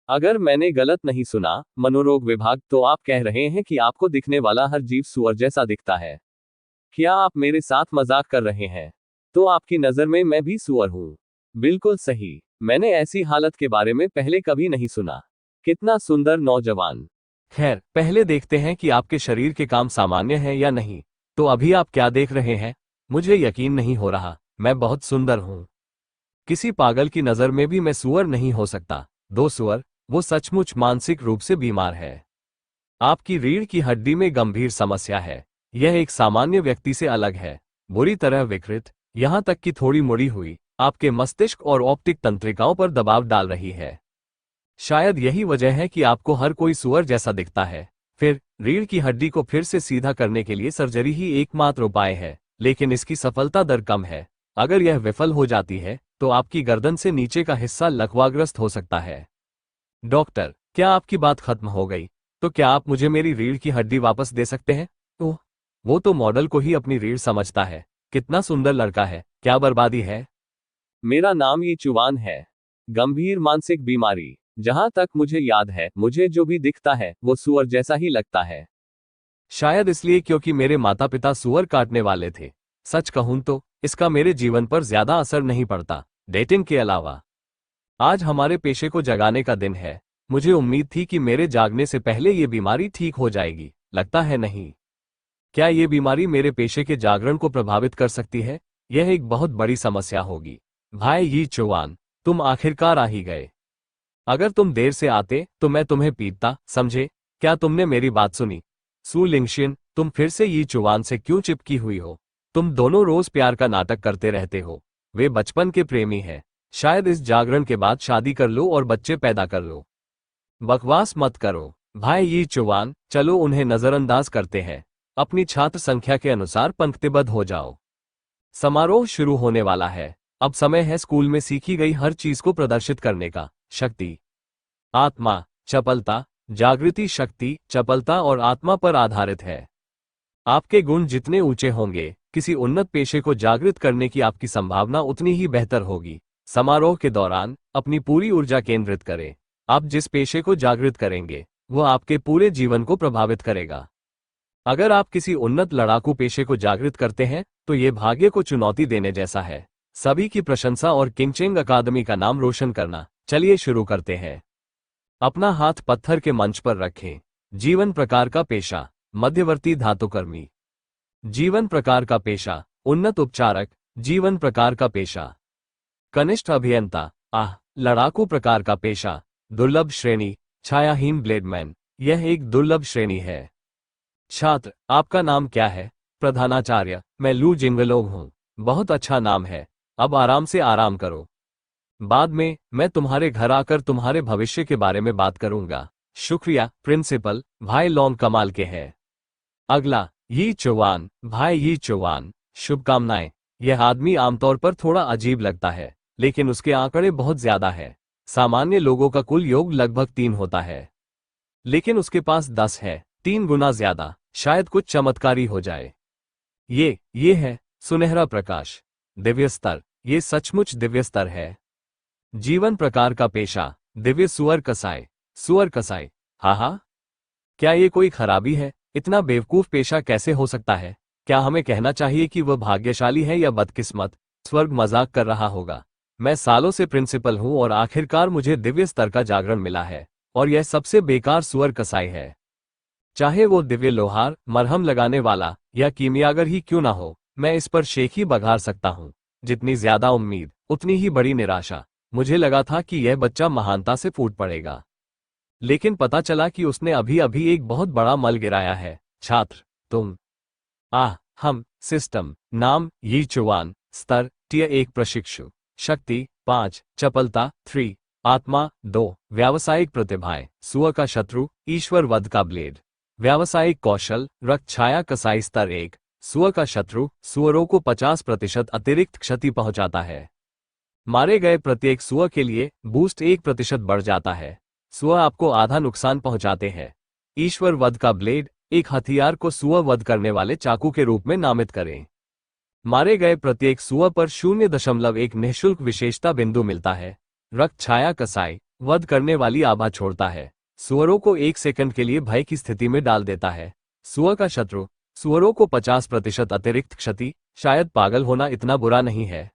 अगर मैंने गलत नहीं सुना, मनोरोग विभाग, तो आप कह रहे हैं कि आपको दिखने वाला हर जीव सुअर जैसा दिखता है। क्या आप मेरे साथ मजाक कर रहे हैं? तो आपकी नजर में मैं भी सुअर हूँ? बिल्कुल सही। मैंने ऐसी हालत के बारे में पहले कभी नहीं सुना। कितना सुंदर नौजवान। खैर, पहले देखते हैं कि आपके शरीर के काम सामान्य हैं या नहीं। तो अभी आप क्या देख रहे हैं? मुझे यकीन नहीं हो रहा, मैं बहुत सुंदर हूँ। किसी पागल की नजर में भी मैं सुअर नहीं हो सकता। दो सुअर, वो सचमुच मानसिक रूप से बीमार है। आपकी रीढ़ की हड्डी में गंभीर समस्या है। यह एक सामान्य व्यक्ति से अलग है। बुरी तरह विकृत, यहां तक कि थोड़ी मुड़ी हुई, आपके मस्तिष्क और ऑप्टिक तंत्रिकाओं पर दबाव डाल रही है। शायद यही वजह है कि आपको हर कोई सुअर जैसा दिखता है। फिर रीढ़ की हड्डी को फिर से सीधा करने के लिए सर्जरी ही एकमात्र उपाय है, लेकिन इसकी सफलता दर कम है। अगर यह विफल हो जाती है तो आपकी गर्दन से नीचे का हिस्सा लकवाग्रस्त हो सकता है। डॉक्टर, क्या आपकी बात खत्म हो गई? तो क्या आप मुझे मेरी रीढ़ की हड्डी वापस दे सकते हैं? ओह, वो तो मॉडल को ही अपनी रीढ़ समझता है। कितना सुंदर लड़का है, क्या बर्बादी है। मेरा नाम ये चुवान है। गंभीर मानसिक बीमारी। जहां तक मुझे याद है, मुझे जो भी दिखता है वो सुअर जैसा ही लगता है। शायद इसलिए क्योंकि मेरे माता पिता सुअर काटने वाले थे। सच कहूं तो इसका मेरे जीवन पर ज्यादा असर नहीं पड़ता, डेटिंग के अलावा। आज हमारे पेशे को जगाने का दिन है। मुझे उम्मीद थी कि मेरे जागने से पहले ये बीमारी ठीक हो जाएगी, लगता है नहीं। क्या ये बीमारी मेरे पेशे के जागरण को प्रभावित कर सकती है? यह एक बहुत बड़ी समस्या होगी। भाई यी चुवान, तुम आखिरकार आ ही गए। अगर तुम देर से आते तो मैं तुम्हें पीटता, समझे? क्या तुमने मेरी बात सुनी? सु लिंगशिन, तुम फिर से यी चुवान से क्यों चिपकी हुई हो? तुम दोनों रोज प्यार का नाटक करते रहते हो। वे बचपन के प्रेमी हैं। शायद इस जागरण के बाद शादी कर लो और बच्चे पैदा कर लो। बकवास मत करो। भाई यी चुवान, चलो उन्हें नजरअंदाज करते हैं। अपनी छात्र संख्या के अनुसार पंक्तिबद्ध हो जाओ। समारोह शुरू होने वाला है। अब समय है स्कूल में सीखी गई हर चीज को प्रदर्शित करने का। शक्ति, आत्मा, चपलता, जागृति। शक्ति, चपलता और आत्मा पर आधारित है। आपके गुण जितने ऊंचे होंगे, किसी उन्नत पेशे को जागृत करने की आपकी संभावना उतनी ही बेहतर होगी। समारोह के दौरान अपनी पूरी ऊर्जा केंद्रित करें। आप जिस पेशे को जागृत करेंगे, वह आपके पूरे जीवन को प्रभावित करेगा। अगर आप किसी उन्नत लड़ाकू पेशे को जागृत करते हैं, तो यह भाग्य को चुनौती देने जैसा है। सभी की प्रशंसा और किंगचेंग अकादमी का नाम रोशन करना। चलिए शुरू करते हैं। अपना हाथ पत्थर के मंच पर रखें। जीवन प्रकार का पेशा, मध्यवर्ती धातुकर्मी। जीवन प्रकार का पेशा, उन्नत उपचारक। जीवन प्रकार का पेशा, कनिष्ठ अभियंता। लड़ाकू प्रकार का पेशा, दुर्लभ श्रेणी, छायाहीन ब्लेडमैन। यह एक दुर्लभ श्रेणी है। छात्र, आपका नाम क्या है? प्रधानाचार्य, मैं लू जिंगलोग हूं। बहुत अच्छा नाम है। अब आराम से आराम करो। बाद में मैं तुम्हारे घर आकर तुम्हारे भविष्य के बारे में बात करूंगा। शुक्रिया प्रिंसिपल, भाई लॉन्ग कमाल के हैं। अगला, यी चुवान। भाई यी चुवान, शुभकामनाएं। यह आदमी आमतौर पर थोड़ा अजीब लगता है, लेकिन उसके आंकड़े बहुत ज्यादा है। सामान्य लोगों का कुल योग लगभग 3 होता है, लेकिन उसके पास 10 है, 3 गुना ज्यादा। शायद कुछ चमत्कारी हो जाए। ये है सुनहरा प्रकाश, दिव्य स्तर। ये सचमुच दिव्य स्तर है। जीवन प्रकार का पेशा, दिव्य सुअर कसाई। सुअर कसाई, हाँ, क्या ये कोई खराबी है? इतना बेवकूफ पेशा कैसे हो सकता है? क्या हमें कहना चाहिए कि वह भाग्यशाली है या बदकिस्मत? स्वर्ग मजाक कर रहा होगा। मैं सालों से प्रिंसिपल हूं और आखिरकार मुझे दिव्य स्तर का जागरण मिला है, और यह सबसे बेकार सुअर कसाई है। चाहे वो दिव्य लोहार, मरहम लगाने वाला या कीमियागर ही क्यों ना हो, मैं इस पर शेख ही बघार सकता हूं। जितनी ज्यादा उम्मीद, उतनी ही बड़ी निराशा। मुझे लगा था कि यह बच्चा महानता से फूट पड़ेगा, लेकिन पता चला कि उसने अभी अभी एक बहुत बड़ा मल गिराया है। छात्र, तुम। हम। सिस्टम, नाम यी चुवान। स्तर टियर 1 प्रशिक्षु। शक्ति 5, चपलता 3, आत्मा 2, व्यावसायिक प्रतिभाएं, सुअर का शत्रु, ईश्वर वध का ब्लेड। व्यावसायिक कौशल, रक्त छाया कसाई। स्तर 1, सुअर का शत्रु, सुअरों को 50% अतिरिक्त क्षति पहुंचाता है। मारे गए प्रत्येक सुअर के लिए बूस्ट 1% बढ़ जाता है। सुअर आपको आधा नुकसान पहुंचाते हैं। ईश्वर वध का ब्लेड, एक हथियार को सुअर वध करने वाले चाकू के रूप में नामित करें। मारे गए प्रत्येक सुअर पर 0.1 निःशुल्क विशेषता बिंदु मिलता है। रक्त छाया कसाई, वध करने वाली आभा छोड़ता है, सुअरों को 1 सेकंड के लिए भय की स्थिति में डाल देता है। सुअर का शत्रु, सुअरों को 50% अतिरिक्त क्षति, शायद पागल होना इतना बुरा नहीं है,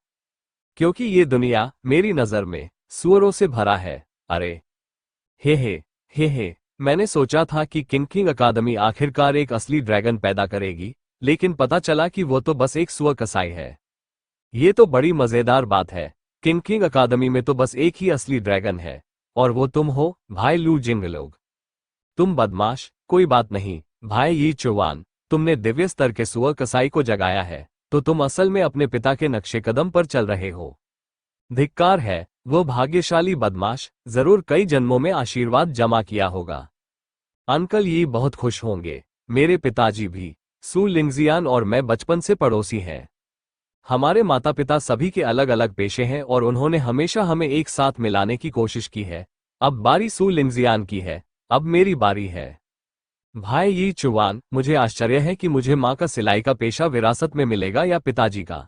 क्योंकि ये दुनिया मेरी नजर में सुअरों से भरा है। अरे हे, मैंने सोचा था कि किंग अकादमी आखिरकार एक असली ड्रैगन पैदा करेगी, लेकिन पता चला कि वो तो बस एक सुअर कसाई है। ये तो बड़ी मजेदार बात है। किंग अकादमी में तो बस एक ही असली ड्रैगन है, और वो तुम हो, भाई लू जिंगलोग। तुम बदमाश, कोई बात नहीं भाई यी चुवान, तुमने दिव्य स्तर के सुअर कसाई को जगाया है, तो तुम असल में अपने पिता के नक्शे कदम पर चल रहे हो। धिक्कार है, वो भाग्यशाली बदमाश, जरूर कई जन्मों में आशीर्वाद जमा किया होगा। अंकल यी बहुत खुश होंगे, मेरे पिताजी भी। सू लिंगजियान और मैं बचपन से पड़ोसी हैं। हमारे माता पिता सभी के अलग अलग पेशे हैं और उन्होंने हमेशा हमें एक साथ मिलाने की कोशिश की है। अब बारी सू लिंगजियान की है, अब मेरी बारी है। भाई यी चुवान, मुझे आश्चर्य है कि मुझे माँ का सिलाई का पेशा विरासत में मिलेगा या पिताजी का।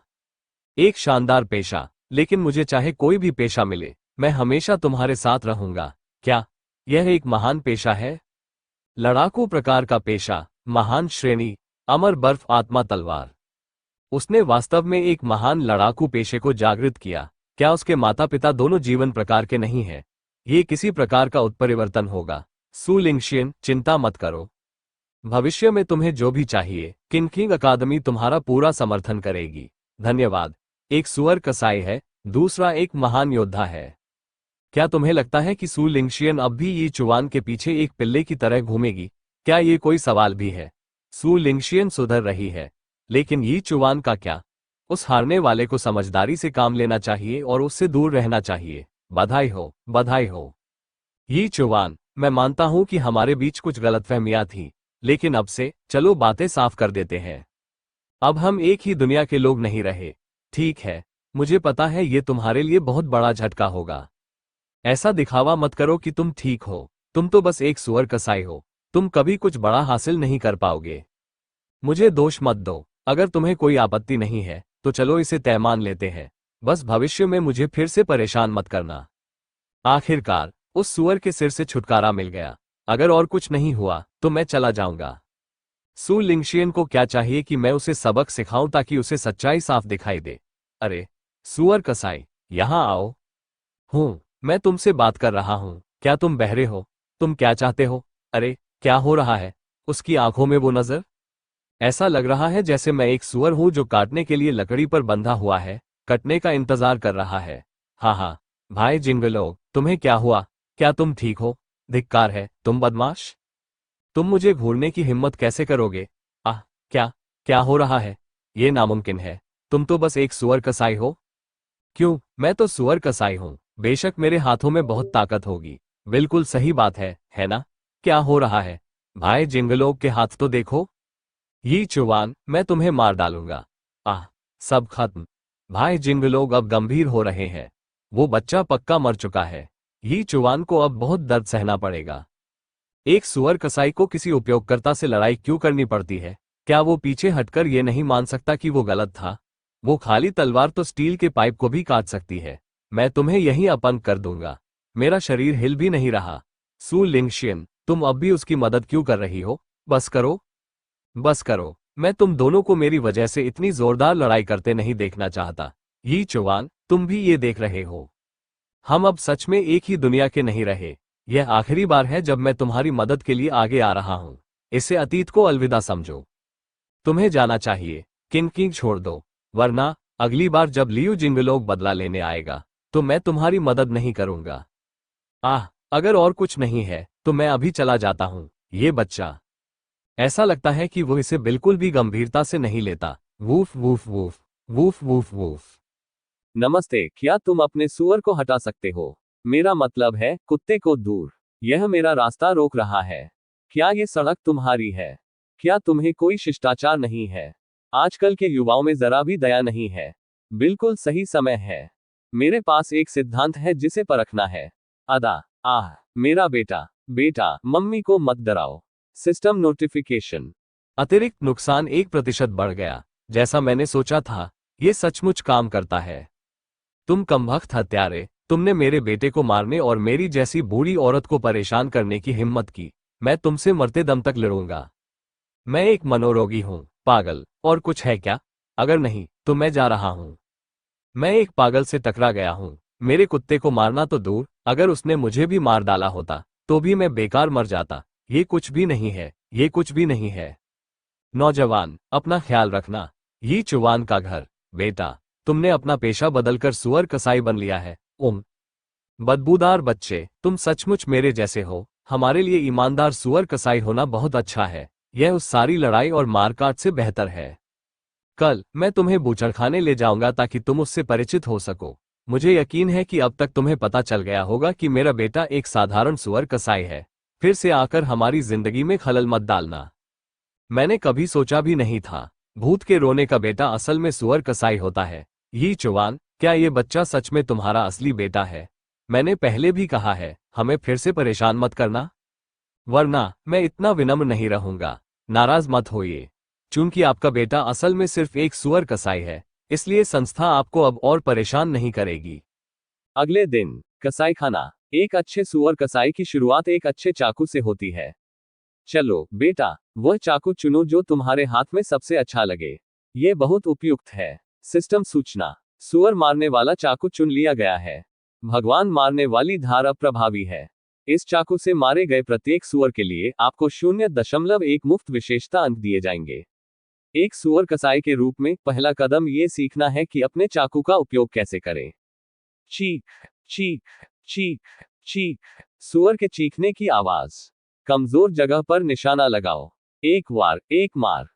एक शानदार पेशा, लेकिन मुझे चाहे कोई भी पेशा मिले, मैं हमेशा तुम्हारे साथ रहूंगा। क्या यह एक महान पेशा है? लड़ाकू प्रकार का पेशा, महान श्रेणी, अमर बर्फ आत्मा तलवार। उसने वास्तव में एक महान लड़ाकू पेशे को जागृत किया। क्या उसके माता पिता दोनों जीवन प्रकार के नहीं हैं? ये किसी प्रकार का उत्परिवर्तन होगा। सू लिंगशियन, चिंता मत करो। भविष्य में तुम्हें जो भी चाहिए, किंग अकादमी तुम्हारा पूरा समर्थन करेगी। धन्यवाद। एक सुअर कसाई है, दूसरा एक महान योद्धा है। क्या तुम्हें लगता है कि सू लिंगशियन अब भी यी चुवान के पीछे एक पिल्ले की तरह घूमेगी? क्या ये कोई सवाल भी है? सू लिंगशियन सुधर रही है, लेकिन यी चुवान का क्या? उस हारने वाले को समझदारी से काम लेना चाहिए और उससे दूर रहना चाहिए। बधाई हो, बधाई हो। यी चुवान, मैं मानता हूं कि हमारे बीच कुछ गलतफहमियां थी, लेकिन अब से चलो बातें साफ कर देते हैं। अब हम एक ही दुनिया के लोग नहीं रहे। ठीक है, मुझे पता है ये तुम्हारे लिए बहुत बड़ा झटका होगा। ऐसा दिखावा मत करो कि तुम ठीक हो, तुम तो बस एक सुअर कसाई हो, तुम कभी कुछ बड़ा हासिल नहीं कर पाओगे। मुझे दोष मत दो, अगर तुम्हें कोई आपत्ति नहीं है तो चलो इसे तय मान लेते हैं। बस भविष्य में मुझे फिर से परेशान मत करना। आखिरकार उस सुअर के सिर से छुटकारा मिल गया। अगर और कुछ नहीं हुआ तो मैं चला जाऊंगा। सू लिंगशियन को क्या चाहिए कि मैं उसे सबक सिखाऊं ताकि उसे सच्चाई साफ दिखाई दे। अरे सुअर कसाई, यहां आओ। हूं, मैं तुमसे बात कर रहा हूं, क्या तुम बहरे हो? तुम क्या चाहते हो? अरे क्या हो रहा है? उसकी आंखों में वो नजर? ऐसा लग रहा है जैसे मैं एक सुअर हूं जो काटने के लिए लकड़ी पर बंधा हुआ है, कटने का इंतजार कर रहा है। हाँ, भाई जिंगलो, तुम्हें क्या हुआ? क्या तुम ठीक हो? धिक्कार है, तुम बदमाश। तुम मुझे घूरने की हिम्मत कैसे करोगे? आह, क्या क्या हो रहा है? ये नामुमकिन है, तुम तो बस एक सुअर कसाई हो। क्यों, मैं तो सुअर कसाई हूं, बेशक मेरे हाथों में बहुत ताकत होगी। बिल्कुल सही बात है ना? क्या हो रहा है? भाई जिंगलोग के हाथ तो देखो। यी चुवान, मैं तुम्हें मार डालूंगा। आह, सब खत्म। भाई जिंगलोग अब गंभीर हो रहे हैं। वो बच्चा पक्का मर चुका है। यी चुवान को अब बहुत दर्द सहना पड़ेगा। एक सुअर कसाई को किसी उपयोगकर्ता से लड़ाई क्यों करनी पड़ती है? क्या वो पीछे हटकर ये नहीं मान सकता कि वो गलत था? वो खाली तलवार तो स्टील के पाइप को भी काट सकती है। मैं तुम्हें यहीं अपंग कर दूंगा। मेरा शरीर हिल भी नहीं रहा। सू लिंगशियन, तुम अब भी उसकी मदद क्यों कर रही हो? बस करो, बस करो। मैं तुम दोनों को मेरी वजह से इतनी जोरदार लड़ाई करते नहीं देखना चाहता। यी चुवान, तुम भी ये देख रहे हो। हम अब सच में एक ही दुनिया के नहीं रहे। यह आखिरी बार है जब मैं तुम्हारी मदद के लिए आगे आ रहा हूं। इसे अतीत को अलविदा समझो। तुम्हें जाना चाहिए। किंग छोड़ दो, वरना अगली बार जब लियू जिंगलोग बदला लेने आएगा तो मैं तुम्हारी मदद नहीं करूंगा। आह, अगर और कुछ नहीं है तो मैं अभी चला जाता हूं। ये बच्चा, ऐसा लगता है कि वो इसे बिल्कुल भी गंभीरता से नहीं लेता। Woof woof woof woof woof woof. नमस्ते, क्या तुम अपने सुअर को हटा सकते हो? मेरा मतलब है कुत्ते को दूर। यह मेरा रास्ता रोक रहा है। क्या ये सड़क तुम्हारी है? क्या तुम्हें कोई शिष्टाचार नहीं है? आजकल के युवाओं में जरा भी दया नहीं है। बिल्कुल सही समय है। मेरे पास एक सिद्धांत है जिसे परखना है। अदा, आह, मेरा बेटा, मम्मी को मत डराओ। System notification. अतिरिक्त नुकसान 1% बढ़ गया। जैसा मैंने सोचा था, ये सचमुच काम करता है। तुम कमबख्त हत्यारे, तुमने मेरे बेटे को मारने और मेरी जैसी बूढ़ी औरत को परेशान करने की हिम्मत की। मैं तुमसे मरते दम तक लड़ूंगा। मैं एक मनोरोगी हूं, पागल, और कुछ है क्या? अगर नहीं तो मैं जा रहा हूं। मैं एक पागल से टकरा गया हूं। मेरे कुत्ते को मारना तो दूर, अगर उसने मुझे भी मार डाला होता तो भी मैं बेकार मर जाता। ये कुछ भी नहीं है, ये कुछ भी नहीं है। नौजवान, अपना ख्याल रखना। ये चुवान का घर। बेटा, तुमने अपना पेशा बदलकर सुअर कसाई बन लिया है। बदबूदार बच्चे, तुम सचमुच मेरे जैसे हो। हमारे लिए ईमानदार सुअर कसाई होना बहुत अच्छा है। यह उस सारी लड़ाई और मारकाट से बेहतर है। कल मैं तुम्हें बूचड़खाने ले जाऊंगा ताकि तुम उससे परिचित हो सको। मुझे यकीन है कि अब तक तुम्हें पता चल गया होगा कि मेरा बेटा एक साधारण सुअर कसाई है। फिर से आकर हमारी जिंदगी में खलल मत डालना। मैंने कभी सोचा भी नहीं था भूत के रोने का बेटा असल में सुअर कसाई होता है। ये चुवान, क्या ये बच्चा सच में तुम्हारा असली बेटा है? मैंने पहले भी कहा है, हमें फिर से परेशान मत करना, वरना मैं इतना विनम्र नहीं रहूंगा। नाराज मत होइए। चूंकि आपका बेटा असल में सिर्फ एक सुअर कसाई है, इसलिए संस्था आपको अब और परेशान नहीं करेगी। अगले दिन कसाई खाना। एक अच्छे सुअर कसाई की शुरुआत एक अच्छे चाकू से होती है। चलो बेटा, वह चाकू चुनो जो तुम्हारे हाथ में सबसे अच्छा लगे। ये बहुत उपयुक्त है। सिस्टम सूचना। सुअर मारने वाला चाकू चुन लिया गया है। भगवान मारने वाली धार अप्रभावी है। इस चाकू से मारे गए प्रत्येक सुअर के लिए आपको 0.1 मुफ्त विशेषता अंक दिए जाएंगे। एक सुअर कसाई के रूप में पहला कदम ये सीखना है कि अपने चाकू का उपयोग कैसे करें। चीख, चीख, चीख, चीख। सुअर के चीखने की आवाज। कमजोर जगह पर निशाना लगाओ। एक वार, एक मार।